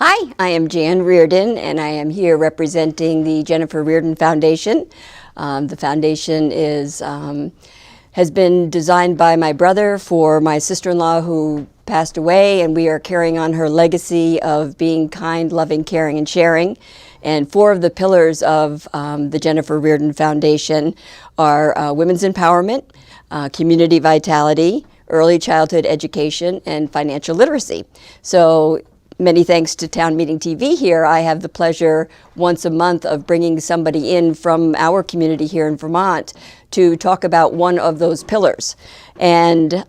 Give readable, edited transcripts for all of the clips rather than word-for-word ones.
Hi, I am Jan Reardon, and I am here representing the Jennifer Reardon Foundation. The foundation has been designed by my brother for my sister-in-law who passed away, and we are carrying on her legacy of being kind, loving, caring, and sharing. And four of the pillars of the Jennifer Reardon Foundation are women's empowerment, community vitality, early childhood education, and financial literacy. So many thanks to Town Meeting TV here, I have the pleasure once a month of bringing somebody in from our community here in Vermont to talk about one of those pillars. And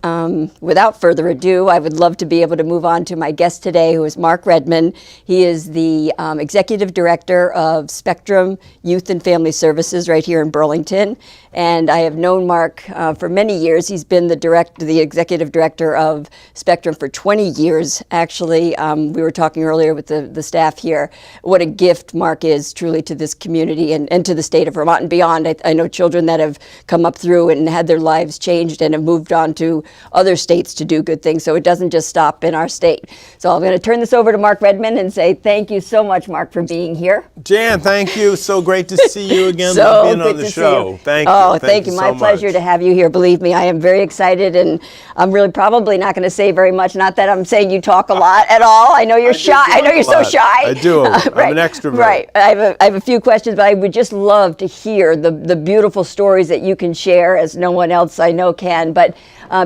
without further ado, I would love to be able to move on to my guest today, who is Mark Redman. He is the Executive Director of Spectrum Youth and Family Services right here in Burlington. And I have known Mark for many years. He's been the Executive Director of Spectrum for 20 years, actually. We were talking earlier with the staff here, what a gift Mark is truly to this community and to the state of Vermont and beyond. I know children that have come up through and had their lives changed and have moved on to other states to do good things, so it doesn't just stop in our state. So I'm going to turn this over to Mark Redman and say thank you so much, Mark, for being here. Jan, thank you. So great to see you again. So being on the show. Thank you. Oh, thank you. My pleasure to have you here. Believe me, I am very excited, and I'm really probably not going to say very much. Not that I'm saying you talk a lot at all. I know you're shy. I know you're so shy. I do. I'm an extrovert. Right. I have a few questions, but I would just love to hear the beautiful stories that you can share, as no one else I know can. But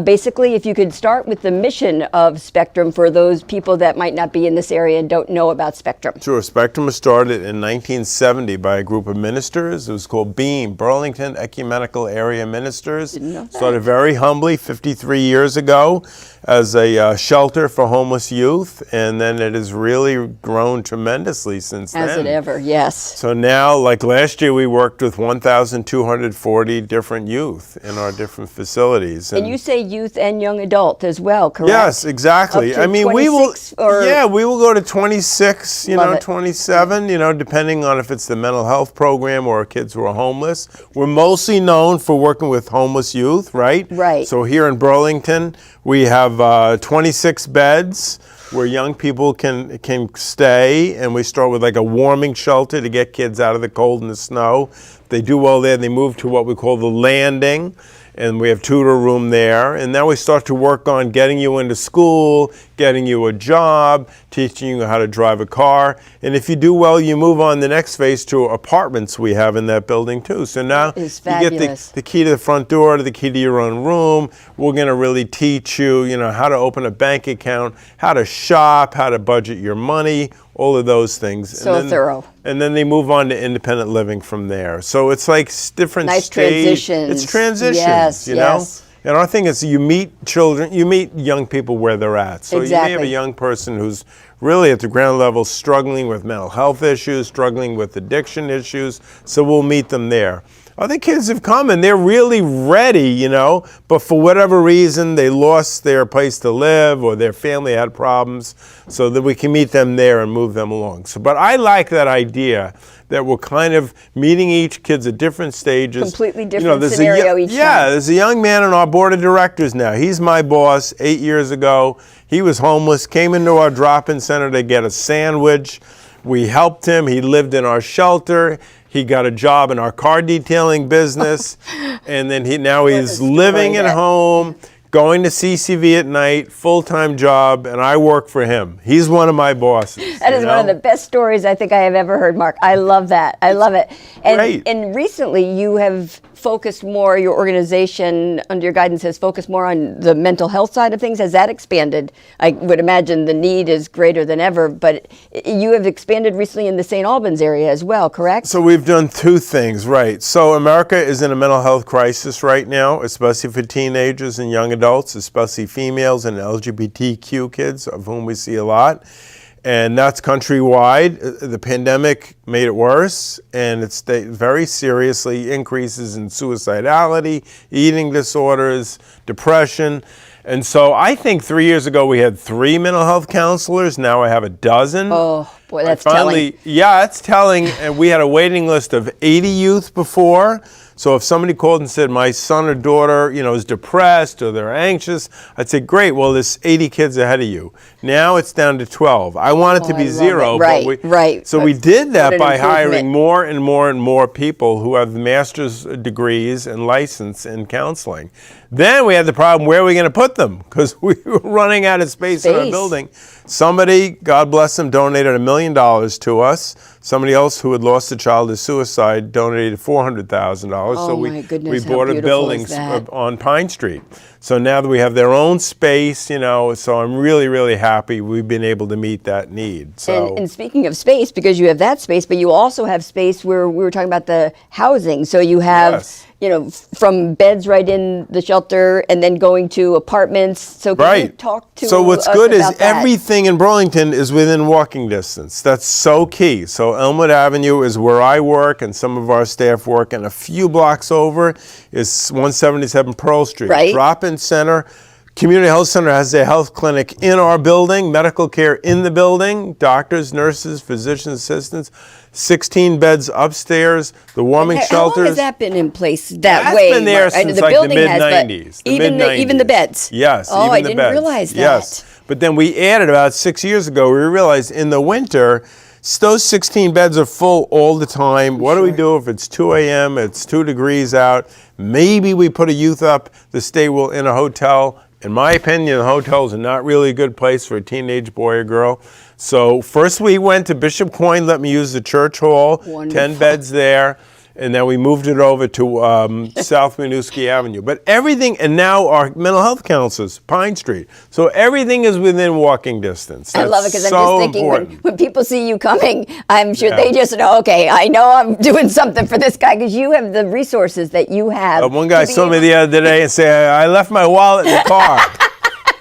basically, if you could start with the mission of Spectrum for those people that might not be in this area and don't know about Spectrum. Sure. Spectrum was started in 1970 by a group of ministers. It was called BEAM, Burlington Ecumenical Area Ministers. Didn't know that. Started very humbly 53 years ago as a shelter for homeless youth, and then it has really grown tremendously since then. Has it ever? Yes. So now, like last year, we worked with 1,240 different youth in our different facilities. And you say youth and young adult as well, correct? Yes, exactly. Up to I mean, 26 we will go to 26, Love it. 27, depending on if it's the mental health program or kids who are homeless. We're mostly known for working with homeless youth, right? Right. So here in Burlington, we have 26 beds where young people can stay, and we start with like a warming shelter to get kids out of the cold and the snow. They do well there, they move to what we call the landing, and we have tutor room there. And now we start to work on getting you into school, getting you a job, teaching you how to drive a car. And if you do well, you move on the next phase to apartments we have in that building too. So now you get the key to the front door, the key to your own room. We're going to really teach you, how to open a bank account, how to shop, how to budget your money, all of those things. So thorough. And then they move on to independent living from there. So it's like different nice stages. transitions. It's transitions, yes, know? And our thing is you meet children, you meet young people where they're at. So exactly. You may have a young person who's really at the ground level struggling with mental health issues, struggling with addiction issues, so we'll meet them there. Other kids have come and they're really ready, but for whatever reason they lost their place to live or their family had problems, so that we can meet them there and move them along. But I like that idea that we're kind of meeting each kids at different stages. Completely different scenario each time. Yeah, there's a young man on our board of directors now. He's my boss. 8 years ago, he was homeless, came into our drop-in center to get a sandwich. We helped him. He lived in our shelter. He got a job in our car detailing business, and then he's living at home, going to CCV at night, full-time job, and I work for him. He's one of my bosses. That is one of the best stories I think I have ever heard, Mark. I love that. I love it. And recently you have focused more, your organization under your guidance has focused more on the mental health side of things. Has that expanded? I would imagine the need is greater than ever, but you have expanded recently in the St. Albans area as well, correct? So we've done two things, right. So America is in a mental health crisis right now, especially for teenagers and young adults, especially females and LGBTQ kids, of whom we see a lot. And that's countrywide. The pandemic made it worse, and it's very seriously increases in suicidality, eating disorders, depression. And so I think 3 years ago we had 3 mental health counselors. Now I have a dozen. Oh, boy, that's telling. Yeah, it's telling. And we had a waiting list of 80 youth before. So if somebody called and said, my son or daughter, is depressed or they're anxious, I'd say, great, well, there's 80 kids ahead of you. Now it's down to 12. I want it to be 0. Right, right. So we did that by improvement. hiring more and more and more people who have master's degrees and license in counseling. Then we had the problem, where are we going to put them? Because we were running out of space in our building. Somebody, God bless them, donated $1 million to us. Somebody else who had lost a child to suicide donated $400,000. Oh, so my goodness, we bought a building on Pine Street. So now that we have their own space, so I'm really, really happy we've been able to meet that need. So. And speaking of space, because you have that space, but you also have space where we were talking about the housing. So you have, from beds right in the shelter and then going to apartments. So can you talk to us about that? So what's good is everything in Burlington is within walking distance. That's so key. So Elmwood Avenue is where I work and some of our staff work, and a few blocks over is 177 Pearl Street. Right. Drop-in center. Community Health Center has a health clinic in our building, medical care in the building, doctors, nurses, physician assistants, 16 beds upstairs, the warming shelters. How long has that been in place that way? That's been there since like the mid-90s. Even the beds? Yes, oh, even the I didn't beds. realize that. Yes, but then we added about 6 years ago, we realized in the winter, those 16 beds are full all the time. What do we do if it's 2 a.m., it's 2 degrees out? Maybe we put a youth up to stay in a hotel. In my opinion, the hotels are not really a good place for a teenage boy or girl. So first we went to Bishop Coyne, let me use the church hall, Wonderful. 10 beds there. And then we moved it over to South Winooski Avenue. But everything, and now our mental health counselors, Pine Street. So everything is within walking distance. That's I love it because so I'm just thinking when people see you coming, I'm sure they just know, okay, I know I'm doing something for this guy because you have the resources that you have. One guy saw me the other day and said, I left my wallet in the car.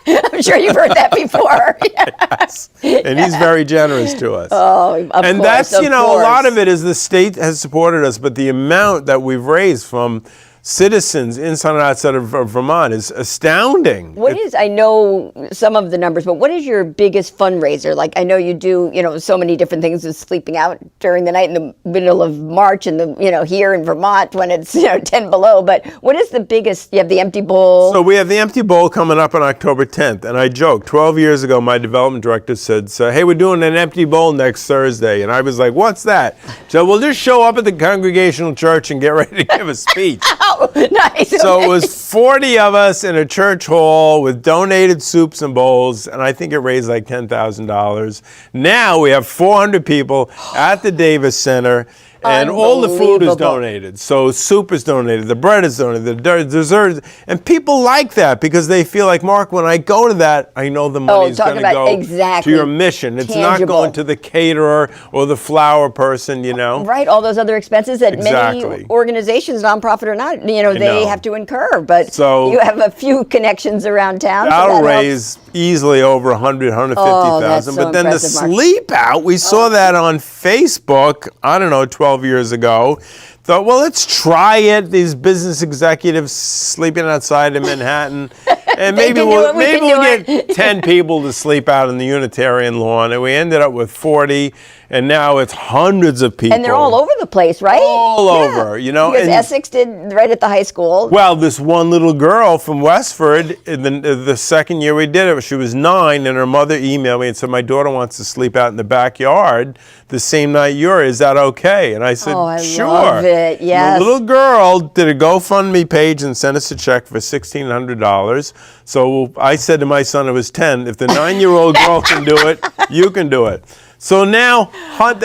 I'm sure you've heard that before. Yes. And he's very generous to us. Oh, of course. And that's, a lot of it is the state has supported us, but the amount that we've raised from citizens inside and outside of Vermont is astounding. I know some of the numbers, but what is your biggest fundraiser? Like, I know you do, so many different things with sleeping out during the night in the middle of March and here in Vermont when it's, 10 below. But what is the biggest? You have the Empty Bowl. So we have the Empty Bowl coming up on October 10th. And I joked, 12 years ago, my development director said, hey, we're doing an Empty Bowl next Thursday. And I was like, what's that? So we'll just show up at the Congregational Church and get ready to give a speech. Oh, nice. So okay. It was 40 of us in a church hall with donated soups and bowls, and I think it raised like $10,000. Now we have 400 people at the Davis Center, and all the food is donated. So soup is donated, the bread is donated, the desserts, and people like that because they feel like, Mark, when I go to that, I know the money's going to go to your mission. It's not going to the caterer or the flower person, Right, all those other expenses that many organizations, nonprofit or not, they have to incur. But you have a few connections around town. That'll raise easily over 100, 150,000. But then the sleep out, we saw that on Facebook, I don't know, 12 years ago. Thought, well, let's try it. These business executives sleeping outside in Manhattan. And maybe we'll get 10 people to sleep out in the Unitarian lawn. And we ended up with 40. And now it's hundreds of people. And they're all over the place, right? All over, Because Essex did right at the high school. Well, this one little girl from Westford, in the second year we did it, she was 9, and her mother emailed me and said, my daughter wants to sleep out in the backyard the same night is that okay? And I said, sure. Love it, yes. The little girl did a GoFundMe page and sent us a check for $1,600. So I said to my son, it was 10, if the 9-year-old girl can do it, you can do it. So now,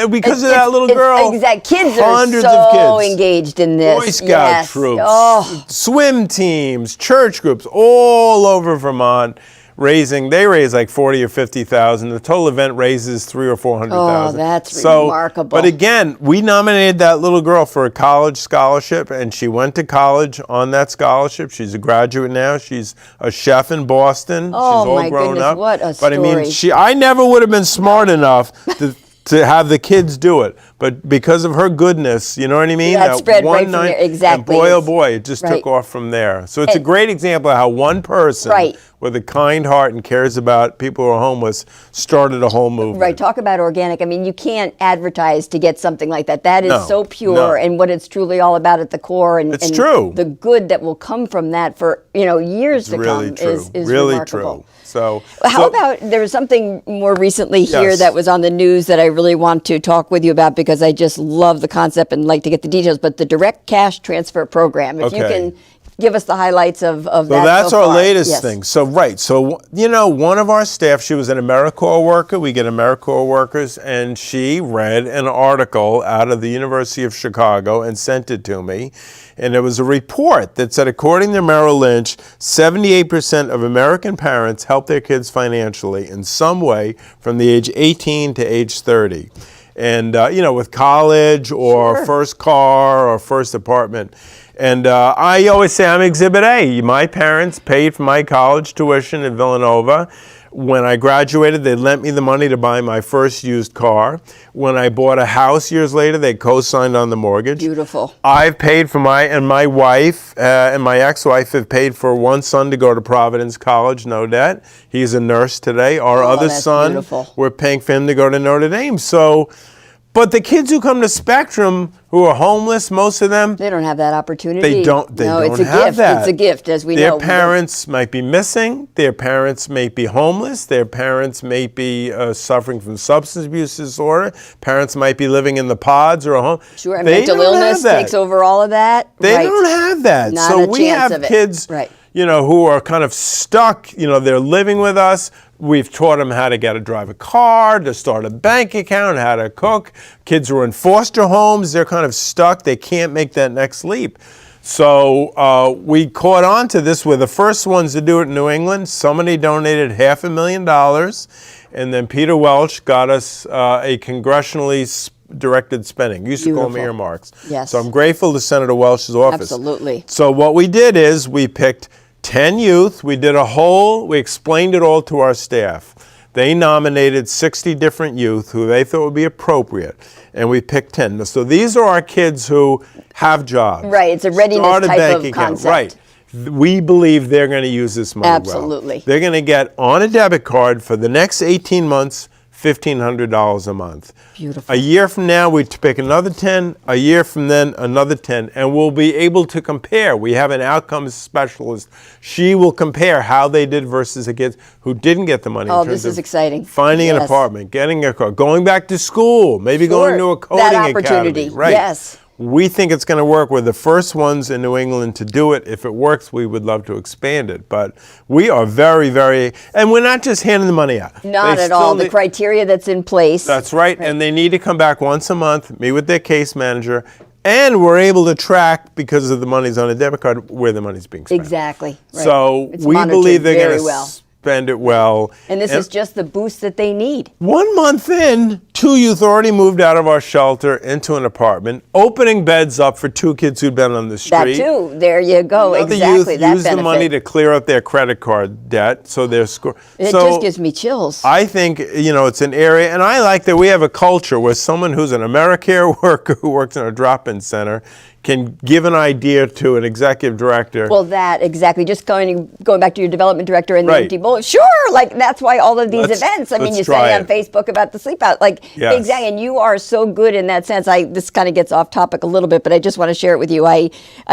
because of that little girl, kids hundreds are of so kids, engaged in this. Boy Scout troops, swim teams, church groups, all over Vermont. They raise like 40 or 50,000. The total event raises 300,000 or 400,000. Oh, that's remarkable. But again, we nominated that little girl for a college scholarship, and she went to college on that scholarship. She's a graduate now. She's a chef in Boston. Oh, she's all my grown goodness, up. what a But I mean, story. I never would have been smart enough to to have the kids do it. But because of her goodness, you know what I mean? That spread one right from night, there. Exactly. And boy, oh boy, it just Right. took off from there. So it's a great example of how one person Right. with a kind heart and cares about people who are homeless started a whole movement. Right, talk about organic. I mean, you can't advertise to get something like that. That is No, so pure no. and what it's truly all about at the core. And, It's true. The good that will come from that for, years to Really come true. is really remarkable. true. So How about, there was something more recently here Yes. that was on the news that I really want to talk with you about because I just love the concept and like to get the details, but the direct cash transfer program. If you Okay. can give us the highlights of that So that's so our far. latest Yes. thing. So, right. So, one of our staff, she was an AmeriCorps worker. We get AmeriCorps workers, and she read an article out of the University of Chicago and sent it to me. And it was a report that said, according to Merrill Lynch, 78% of American parents help their kids financially in some way from the age 18 to age 30. And, with college or Sure. first car or first apartment. And I always say I'm Exhibit A. My parents paid for my college tuition in Villanova. When I graduated, they lent me the money to buy my first used car. When I bought a house years later, they co-signed on the mortgage. Beautiful. I've paid for my wife and my ex-wife have paid for one son to go to Providence College, no debt. He's a nurse today. Our other that's son, beautiful. we're paying for him to go to Notre Dame. But the kids who come to Spectrum, who are homeless, most of them, They don't have that opportunity. they don't No, it's a have gift. that. It's a gift, as we Their know. parents might be missing. Their parents may be homeless. Their parents may be suffering from substance abuse disorder. Parents might be living in the pods or a home. Sure, and They mental don't have illness that. takes over all of that. They Right. don't have that. Not so a we chance have of it. kids, Right. who are kind of stuck. They're living with us. We've taught them how to drive a car, to start a bank account, how to cook. Kids who are in foster homes, they're kind of stuck. They can't make that next leap. So we caught on to this. We're the first ones to do it in New England. Somebody donated $500,000, and then Peter Welch got us a congressionally directed spending. Used to call them Beautiful. earmarks. Yes. So I'm grateful to Senator Welch's office. Absolutely. So what we did is we picked 10 youth. We explained it all to our staff. They nominated 60 different youth who they thought would be appropriate, and we picked 10. So these are our kids who have jobs. Right, it's a readiness Start a type bank of account. concept. Right. We believe they're going to use this money Absolutely. well. They're going to get on a debit card for the next 18 months, $1,500 a month. Beautiful. A year from now, we pick another 10. A year from then, another 10. And we'll be able to compare. We have an outcomes specialist. She will compare how they did versus the kids who didn't get the money. Oh, in terms this is of exciting. Finding an Yes. apartment, getting a car, going back to school, maybe Sure. going to a That coding opportunity. academy. Right. Yes. We think it's going to work. We're the first ones in New England to do it. If it works, we would love to expand it. But we are very, very, and we're not just handing the money out. Not They at all. still The need- criteria that's in place. That's right. And they need to come back once a month, meet with their case manager, and we're able to track, because of the money's on a debit card, where the money's being spent. Exactly. Right. So It's we monitored believe they're very going to well. spend it well. And this is just the boost that they need. 1 month in, 2 youth already moved out of our shelter into an apartment, opening beds up for 2 kids who'd been on the street. That too. There you go. Another Exactly. youth That used the benefit. money to clear up their credit card debt, so their score. It so just gives me chills. I think it's an area, and I like that we have a culture where someone who's an AmeriCare worker who works in a drop-in center can give an idea to an executive director. Well, that exactly. Just going back to your development director and the Right. empty bowl. Sure, like that's why all of these events. I mean, let's you try say on it. Facebook about the sleep out, like Yes. exactly. And you are so good in that sense. This kind of gets off topic a little bit, but I just want to share it with you. I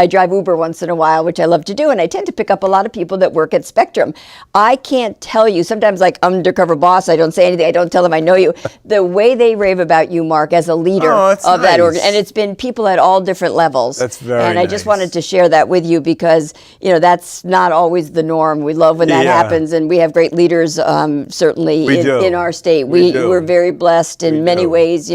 drive Uber once in a while, which I love to do, and I tend to pick up a lot of people that work at Spectrum. I can't tell you. Sometimes, like undercover boss, I don't say anything. I don't tell them I know you. The way they rave about you, Mark, as a leader that's of that nice. org, and it's been people at all different levels. That's very And I just nice. wanted to share that with you because that's not always the norm. We love when that Yeah. happens, and we have great leaders certainly We do. in our state. We do. We're very blessed in We many do. ways.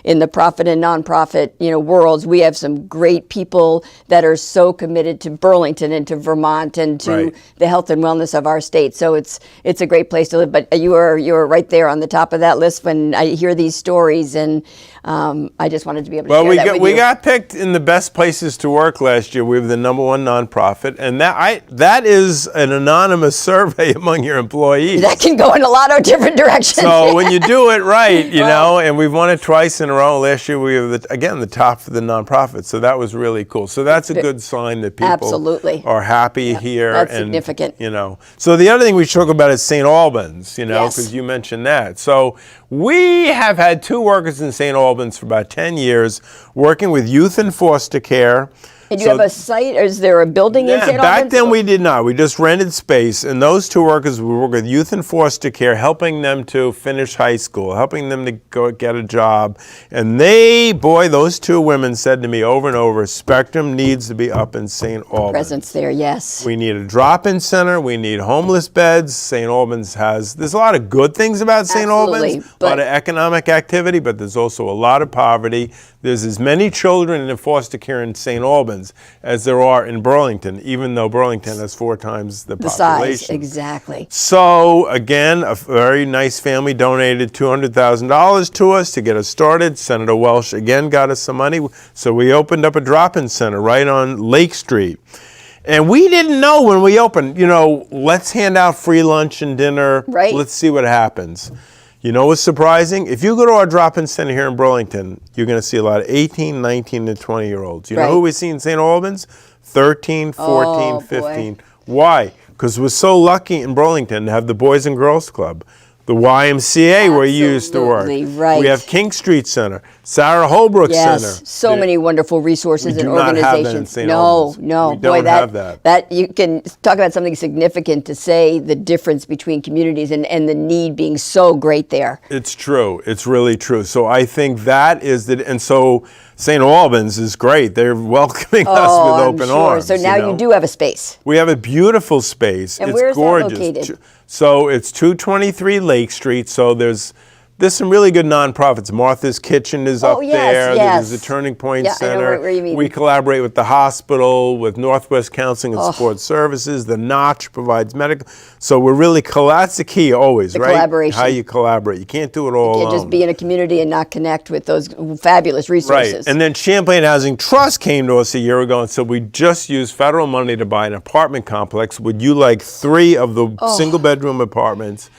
In the profit and nonprofit worlds, we have some great people that are so committed to Burlington and to Vermont and to Right. the health and wellness of our state. So it's a great place to live. But you're right there on the top of that list when I hear these stories, and I just wanted to be able to share that with we you. got picked in the best places to work last year. We were the #1 nonprofit, and that is an anonymous survey among your employees. That can go in a lot of different directions. So when you do it right, know, and we've won it twice in a row. Last year we were, again, the top for the nonprofit, so that was really cool. So that's a good sign that people Absolutely. are happy here. That's and, significant. You know, so the other thing we should talk about is St. Albans, you know, Yes. because you mentioned that. So we have had 2 workers in St. Albans for about 10 years working with youth in foster care. And you have a site, or is there a building in St. Albans? Back then we did not. We just rented space, and those 2 workers, we work with youth in foster care, helping them to finish high school, helping them to go get a job. And those 2 women said to me over and over, Spectrum needs to be up in St. Albans. Presence there, yes. We need a drop-in center. We need homeless beds. St. Albans there's a lot of good things about St. Albans, a lot of economic activity, but there's also a lot of poverty. There's as many children in foster care in St. Albans as there are in Burlington, even though Burlington has 4 times the population. Size, exactly. So again, a very nice family donated $200,000 to us to get us started. Senator Welsh again got us some money, so we opened up a drop-in center right on Lake Street. And we didn't know when we opened, you know, let's hand out free lunch and dinner. Right. Let's see what happens. You know what's surprising? If you go to our drop-in center here in Burlington, you're going to see a lot of 18, 19, and 20-year-olds. You know who we see in St. Albans? 13, 14, 15. Boy. Why? Because we're so lucky in Burlington to have the Boys and Girls Club, the YMCA where you used to work. Right. We have King Street Center, Sarah Holbrook Center. So many wonderful resources and do not organizations. have that in St. Albans. No, We boy, don't have that. That you can talk about something significant to say the difference between communities and the need being so great there. It's true. It's really true. So I think that is and so St. Albans is great. They're welcoming us with open arms. So now you do have a space. We have a beautiful space. And it's where is that gorgeous. located? So it's 223 Lake Street. So there's some really good nonprofits. Martha's Kitchen is up there. Yes. There's the Turning Point Yeah, Center. I know where you mean. We collaborate with the hospital, with Northwest Counseling and Support Services. The Notch provides medical. So we're really, that's the key always, right? Collaboration. How you collaborate. You can't do it all alone. You can't just be in a community and not connect with those fabulous resources. Right. And then Champlain Housing Trust came to us a year ago and said, we just used federal money to buy an apartment complex. Would you like 3 of the single-bedroom apartments?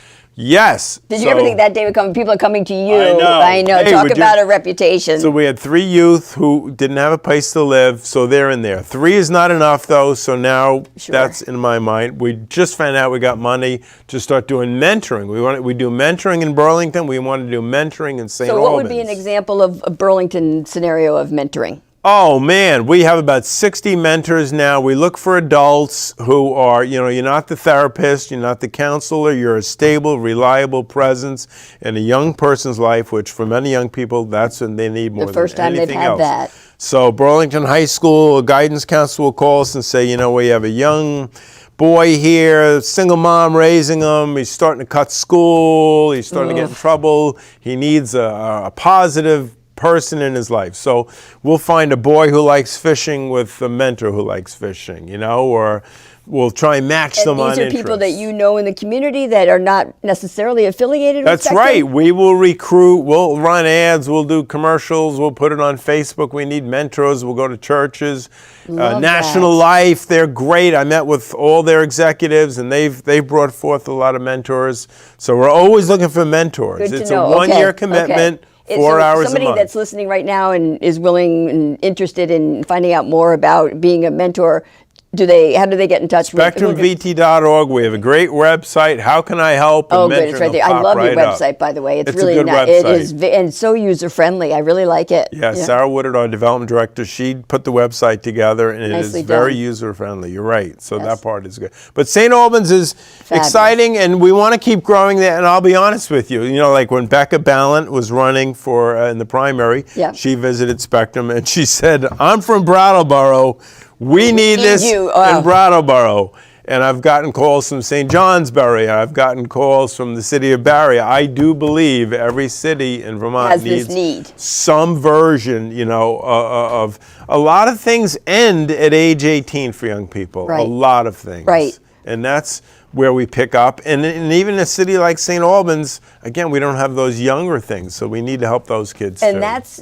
Yes. Did you ever think that day would come? People are coming to you. I know. Hey, Talk about a reputation. So we had 3 youth who didn't have a place to live, so they're in there. 3 is not enough, though, so now that's in my mind. We just found out we got money to start doing mentoring. We do mentoring in Burlington. We want to do mentoring in St. Albans. So what would be an example of a Burlington scenario of mentoring? Oh man, we have about 60 mentors now. We look for adults who are, you're not the therapist, you're not the counselor, you're a stable, reliable presence in a young person's life, which for many young people, that's when they need more than anything else. The first time they've had that. So Burlington High School, a guidance counselor will call us and say, we have a young boy here, single mom raising him, he's starting to cut school, he's starting to get in trouble, he needs a positive person in his life. So we'll find a boy who likes fishing with a mentor who likes fishing, or we'll try and match them on interests. These are people that you know in the community that are not necessarily affiliated with Spectrum? That's right. We will recruit, we'll run ads, we'll do commercials, we'll put it on Facebook. We need mentors. We'll go to churches. National Life, they're great. I met with all their executives and they've brought forth a lot of mentors. So we're always looking for mentors. Good to It's know. a one-year commitment. 4 hours a month. Somebody that's listening right now and is willing and interested in finding out more about being a mentor, how do they get in touch with SpectrumVT.org. We have a great website. How can I help? And good, it's right there. I love your website, by the way. It's really a good website. It is, and so user friendly. I really like it. Yeah, Sarah Woodard, our development director, she put the website together, and it is very user friendly. You're right. So that part is good. But St. Albans is exciting, and we want to keep growing there. And I'll be honest with you. like when Becca Ballant was running for in the primary, she visited Spectrum, and she said, "I'm from Brattleboro. We need this in Brattleboro." And I've gotten calls from St. Johnsbury. I've gotten calls from the city of Barry. I do believe every city in Vermont needs some version, of a lot of things end at age 18 for young people. Right. A lot of things. Right. And that's where we pick up. And even a city like St. Albans, again, we don't have those younger things. So we need to help those kids and too. That's,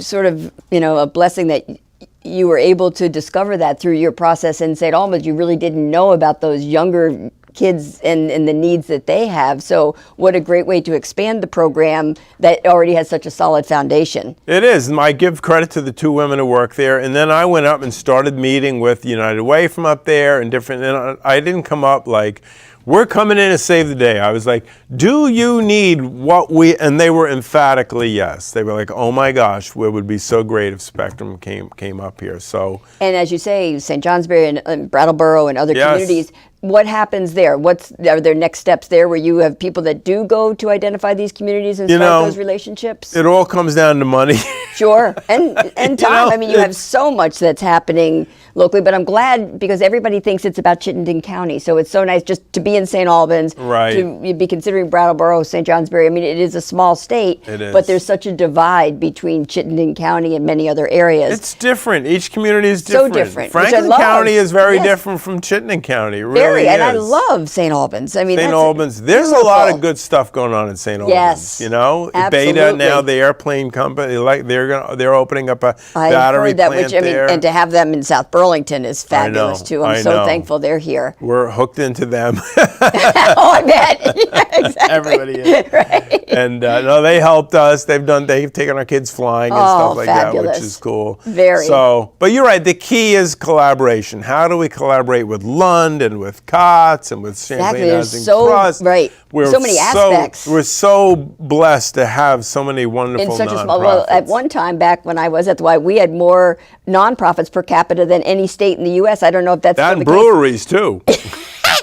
sort of, a blessing that you were able to discover that through your process in St. Albans. You really didn't know about those younger kids and the needs that they have. So what a great way to expand the program that already has such a solid foundation. It is. And I give credit to the 2 women who work there. And then I went up and started meeting with United Way from up there and different. And I didn't come up like, we're coming in to save the day. I was like, do you need what we, and they were emphatically yes. They were like, oh my gosh, it would be so great if Spectrum came up here. So, and as you say, St. Johnsbury and Brattleboro and other communities, what happens there? Are there next steps there where you have people that do go to identify these communities and start those relationships? It all comes down to money. Sure, and time. I mean, you have so much that's happening locally, but I'm glad because everybody thinks it's about Chittenden County. So it's so nice just to be in St. Albans, to be considering Brattleboro, St. Johnsbury. I mean, it is a small state, but there's such a divide between Chittenden County and many other areas. It's different. Each community is different. So different. Franklin County is very different from Chittenden County. It really is. And I love St. Albans. I mean, St. Albans. There's a lot of good stuff going on in St. Albans. Yes, you know, absolutely. Beta now, the airplane company, they're opening up a battery plant there. And to have them in South Burlington is fabulous too. I'm so thankful they're here. We're hooked into them. Oh, I bet. Yeah, exactly. Everybody is. Right. And no, they helped us. They've taken our kids flying and stuff like that, which is cool. Very. So, but you're right. The key is collaboration. How do we collaborate with Lund and with COTS and with Champlain Housing Trust? Right. So many aspects. We're so blessed to have so many wonderful in such nonprofits. a small. Well, at one time back when I was at the Y, we had more nonprofits per capita than any state in the U.S. I don't know if that's that and breweries too.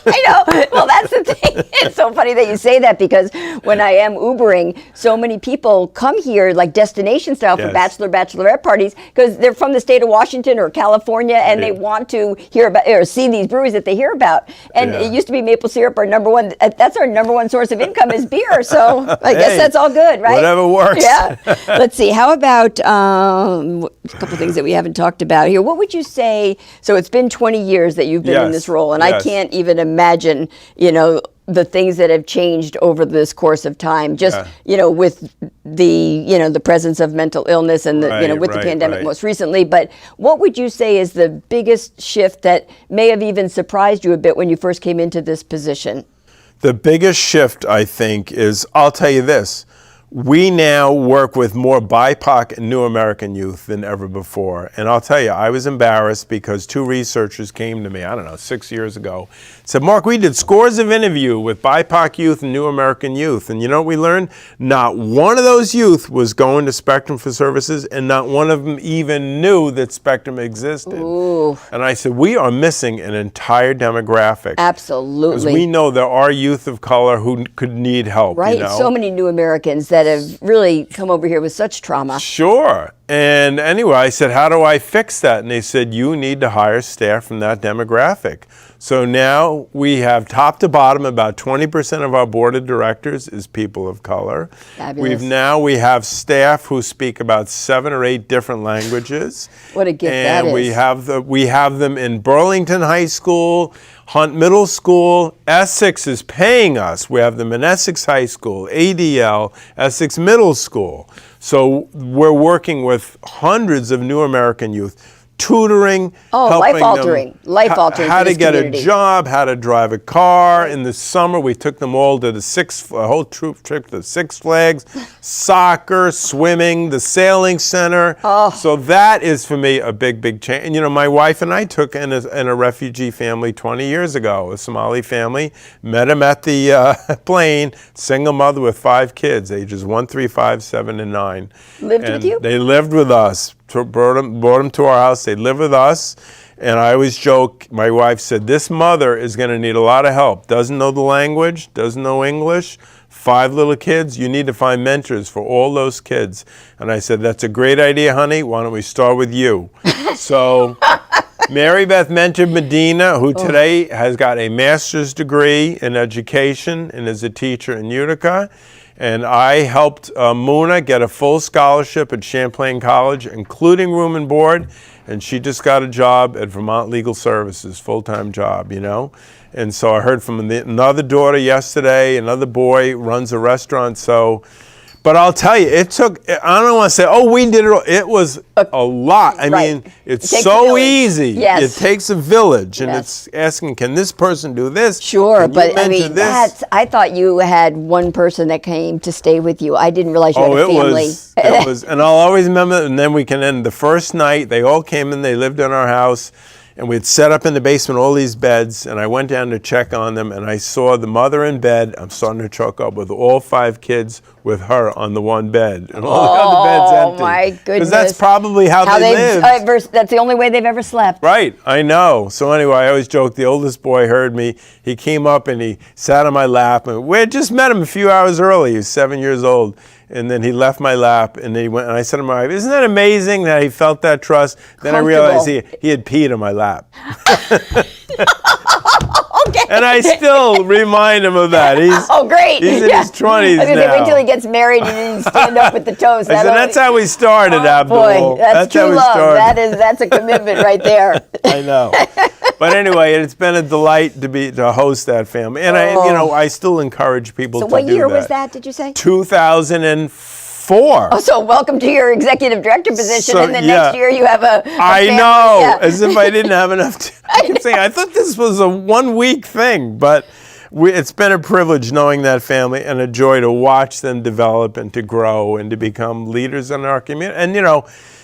I know. Well, that's the thing. It's so funny that you say that because when I am Ubering, so many people come here like destination style for bachelorette parties because they're from the state of Washington or California and they want to hear about or see these breweries that they hear about. And it used to be maple syrup, our number one. That's our number one source of income is beer. So I guess that's all good, right? Whatever works. Yeah. Let's see. How about a couple of things that we haven't talked about here? What would you say? So it's been 20 years that you've been in this role, and I can't even imagine, the things that have changed over this course of time, just, with the presence of mental illness and with the pandemic most recently. But what would you say is the biggest shift that may have even surprised you a bit when you first came into this position? The biggest shift, I think, is, I'll tell you this, we now work with more BIPOC and New American youth than ever before. And I'll tell you, I was embarrassed because 2 researchers came to me, 6 years ago, said, Mark, we did scores of interviews with BIPOC youth and New American youth. And you know what we learned? Not one of those youth was going to Spectrum for services, and not one of them even knew that Spectrum existed. Ooh. And I said, we are missing an entire demographic. Absolutely. Because we know there are youth of color who could need help. Right. So many new Americans that have really come over here with such trauma. Sure. And anyway, I said, how do I fix that? And they said, you need to hire staff from that demographic. So now we have top to bottom, about 20% of our board of directors is people of color. Fabulous. We have staff who speak about 7 or 8 different languages. What a gift that is. And we have them in Burlington High School, Hunt Middle School. Essex is paying us. We have them in Essex High School, ADL, Essex Middle School. So we're working with hundreds of New American youth, tutoring, helping life-altering how to get a job, how to drive a car. In the summer, we took them all to a whole troop trip to Six Flags, soccer, swimming, the sailing center. Oh. So that is, for me, a big, big change. And, my wife and I took in a refugee family 20 years ago, a Somali family, met him at the plane, single mother with 5 kids, ages 1, 3, 5, 7, and 9. Lived with you? They lived with us. Brought them to our house. They live with us. And I always joke, my wife said, this mother is going to need a lot of help. Doesn't know the language, doesn't know English, 5 little kids. You need to find mentors for all those kids. And I said, that's a great idea, honey. Why don't we start with you? So Mary Beth mentored Medina, who today has got a master's degree in education and is a teacher in Utica. And I helped Muna get a full scholarship at Champlain College, including room and board. And she just got a job at Vermont Legal Services, full-time job, And so I heard from another daughter yesterday, another boy runs a restaurant. So, But I'll tell you, it took, I don't want to say, oh, we did it all. It was a lot. I Right. mean, it's It takes a so village. easy. Yes. It takes a village. And Yes. it's asking, can this person do this? Sure, Can you but I mentor mean, this? I thought you had one person that came to stay with you. I didn't realize you had a family. It was, and I'll always remember, and then we can end the first night, they all came in, they lived in our house, and we had set up in the basement all these beds, and I went down to check on them, and I saw the mother in bed. I'm starting to choke up with all 5 kids with her on the one bed, and all the other beds empty. Oh my goodness! Because that's probably how they lived. That's the only way they've ever slept. Right, I know. So anyway, I always joke, the oldest boy heard me. He came up and he sat on my lap. And we had just met him a few hours early. He was 7 years old. And then he left my lap and then he went, and I said to my wife, isn't that amazing that he felt that trust? Then I realized he had peed on my lap. Okay. And I still remind him of that. Great. He's in his 20s now. Wait till he gets married and he stand up with the toast. I said, that's how we started, Abdul. Boy, that's true how we love. started. That's a commitment right there. I know. But anyway, it's been a delight to host that family. And I still encourage people to do that. So what year was that, did you say? 2004. Oh, so welcome to your executive director position, and then next year you have a I family. know, Yeah. as if I didn't have enough. I kept saying, I thought this was a 1 week thing, but it's been a privilege knowing that family and a joy to watch them develop and to grow and to become leaders in our community. And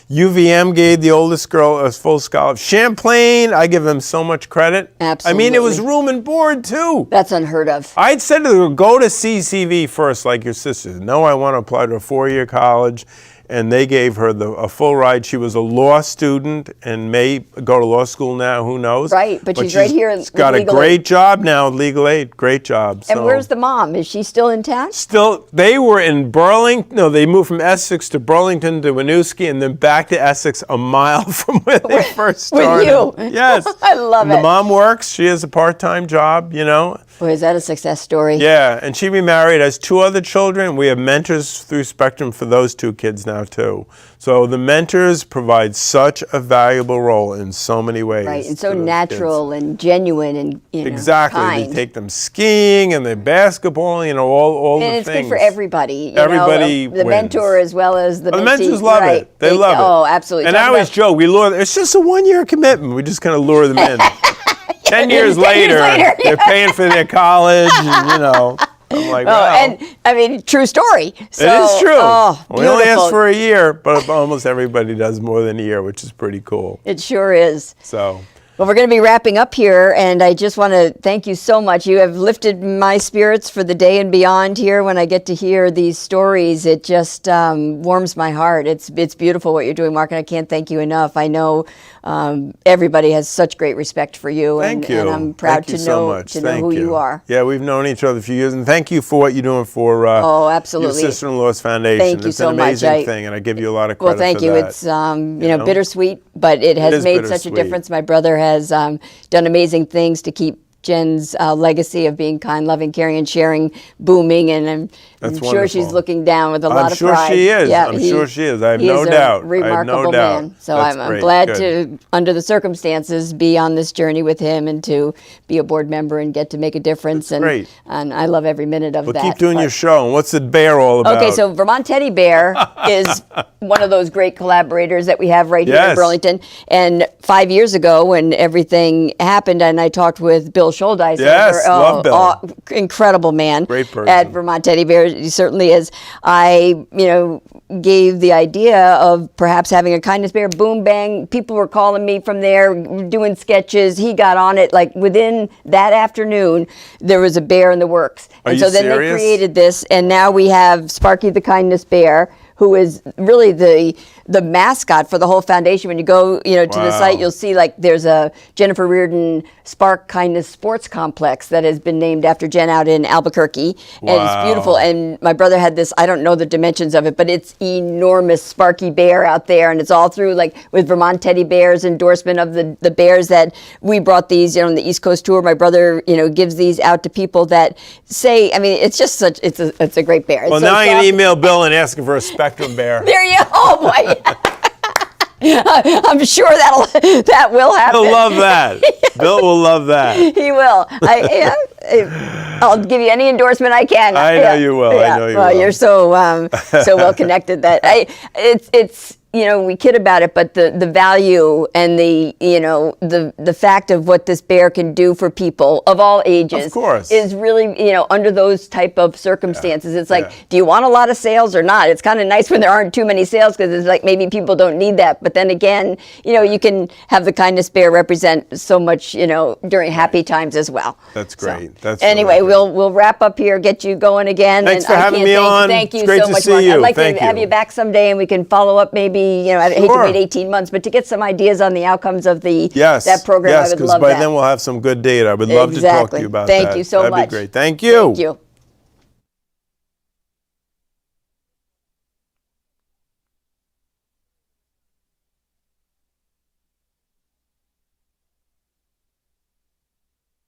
UVM gave the oldest girl a full scholarship. Champlain, I give them so much credit. Absolutely. I mean, it was room and board too. That's unheard of. I'd said to them, go to CCV first, like your sister. No, I want to apply to a 4-year college. And they gave her a full ride. She was a law student and may go to law school now, who knows. Right, but she's right here She's got a great job now, legal aid, great job. And where's the mom? Is she still in town? Still, they were in Burlington. No, they moved from Essex to Burlington to Winooski and then back to Essex a mile from where they first started. With you? Yes. I love it. The mom works. She has a part-time job, Boy, is that a success story? Yeah, and she remarried, has 2 other children. We have mentors through Spectrum for those 2 kids now, too. So the mentors provide such a valuable role in so many ways. Right, and so natural and genuine and exactly. kind. They take them skiing and they basketball, all the things. And it's good for everybody. Everybody the wins. mentor as well as the The mentee. mentors love it. They love it. Oh, absolutely. And I always joke, we lure them. It's just a 1-year commitment. We just kind of lure them in. 10 years later, they're paying for their college, and I'm like, wow. And I mean, true story. So, it is true. Oh, we only ask for a year, but almost everybody does more than a year, which is pretty cool. It sure is. So. Well, we're going to be wrapping up here, and I just want to thank you so much. You have lifted my spirits for the day and beyond here. When I get to hear these stories, it just warms my heart. It's beautiful what you're doing, Mark, and I can't thank you enough. I know everybody has such great respect for you, Thank you. And I'm proud to know who you are. Yeah, we've known each other a few years, and thank you for what you're doing for absolutely. your sister-in-law's foundation. Thank you so much. It's an amazing thing, and I give you a lot of credit Well, thank for you. that. It's bittersweet, but it has made such a difference. My brother has done amazing things to keep Jen's legacy of being kind, loving, caring, and sharing booming, and I'm sure she's looking down with a lot of pride. I'm sure she is. Yeah, I'm sure she is. I have no doubt. He is a remarkable man. So I'm glad to, under the circumstances, be on this journey with him and to be a board member and get to make a difference. That's great. And I love every minute of that. Well, keep doing your show. And what's the bear all about? Okay, so Vermont Teddy Bear is one of those great collaborators that we have right here in Burlington. And 5 years ago, when everything happened, and I talked with Bill Scholdeis. Yes, love Bill. Incredible man. Great person. At Vermont Teddy Bear, he certainly is. I, gave the idea of perhaps having a kindness bear. Boom, bang. People were calling me from there, doing sketches. He got on it. Like within that afternoon, there was a bear in the works. And so then they created this, and now we have Sparky the Kindness Bear, who is really the mascot for the whole foundation. When you go, to the site, you'll see there's a Jennifer Reardon Spark Kindness Sports Complex that has been named after Jen out in Albuquerque. And it's beautiful. And my brother had this, I don't know the dimensions of it, but it's enormous Sparky Bear out there. And it's all through with Vermont Teddy Bear's endorsement of the bears that we brought these, on the East Coast tour. My brother, gives these out to people that say, it's just it's a great bear. Well, now I can email Bill and ask him for a Spectrum bear. There you go. Oh, boy. I'm sure that will happen. He'll love that. Bill will love that. He will. I'll give you any endorsement I can. I know you will. I know you well, will. You're so well connected that it's we kid about it, but the value and the fact of what this bear can do for people of all ages, of course, is really under those type of circumstances. It's like, do you want a lot of sales or not? It's kind of nice when there aren't too many sales, because it's like maybe people don't need that. But then again, you can have the kindness bear represent so much during happy times as well. That's great. That's anyway, really great. we'll wrap up here, get you going again. Thanks and for having me on. Thank you it's great so to much, see Mark. you. I'd like Thank to have you back someday, and we can follow up maybe. I hate to wait 18 months, but to get some ideas on the outcomes of that program, I would love that. Yes, because by then we'll have some good data. I would love to talk to you about that. Thank you so much. That'd be great. Thank you. Thank you.